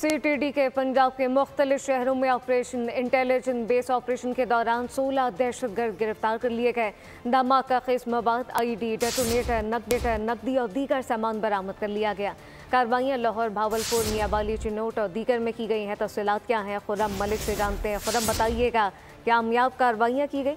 CTD के पंजाब के मुख्तलिफ शहरों में ऑपरेशन इंटेलिजेंस बेस ऑपरेशन के दौरान 16 दहशतगर्द गिरफ्तार कर लिए गए। धमाका खेज मवाद, IED, डेटोनेटर, नकदी और दीगर सामान बरामद कर लिया गया। कार्रवाइयाँ लाहौर, भावलपुर, मियाँवाली, चिनोट और दीगर में की गई हैं। तफसीलात क्या हैं, खुर्रम मलिक से जानते हैं। खुर्रम, बताइएगा कामयाब कार्रवाइयाँ की गई?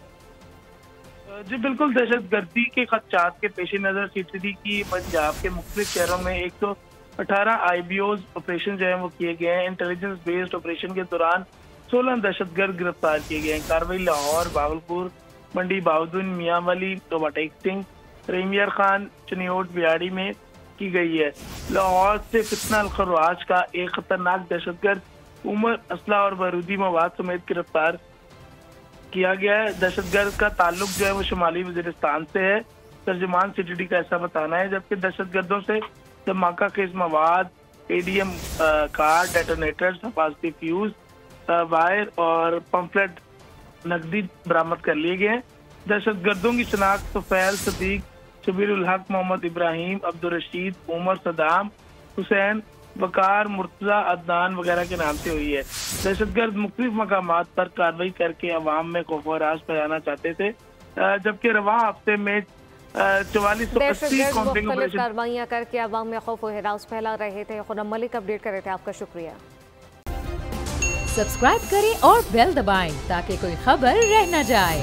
जी बिल्कुल, दहशतगर्दी के खदशात के पेश नज़र CTD की पंजाब के मुख्तलिफ शहरों में 118 IBOs ऑपरेशन जो है वो किए गए हैं। इंटेलिजेंस बेस्ड ऑपरेशन के दौरान 16 दहशतगर्द गिरफ्तार किए गए हैं। कार्रवाई लाहौर, भावलपुर, मंडी बाउद्दीन, मियाँवाली, टोबाटेक सिंह, रेमियर खान, चनियोट, बियाड़ी में की गई है। लाहौर से फितना अल-खरवाज का एक खतरनाक दहशतगर्द उमर असला और बारूदी मवाद समेत गिरफ्तार किया गया है। दहशतगर्द का ताल्लुक जो है वो शुमाली वजीरिस्तान से है। तर्जुमान CTD का ऐसा बताना है, जबकि दहशतगर्दों से धमाका खेज मवाद, ADM कार, डेटोनेटर्स, हिफाजती फ्यूज, वायर और पंफलेट नकदी बरामद कर लिए गए हैं। दहशतगर्दों की शनाख्त सुफैल सदीक, शबीरुल हक, मोहम्मद इब्राहिम, अब्दुल रशीद, उमर, सदाम, हुसैन, वकार, मुर्तजा, अदनान वगैरह के नाम से हुई है। दहशतगर्द मुख्तलिफ मकामात पर कार्रवाई करके अवाम में खौफ व हरास फैलाना चाहते थे, जबकि रवां हफ्ते में 4480 काउंटिंग ऑपरेशन कार्रवाइयाँ करके अवाम में खौफ व हरास फैला रहे थे। खुर्रम मलिक अपडेट कर रहे थे, आपका शुक्रिया। सब्सक्राइब करें और बेल दबाएं ताकि कोई खबर रह न जाए।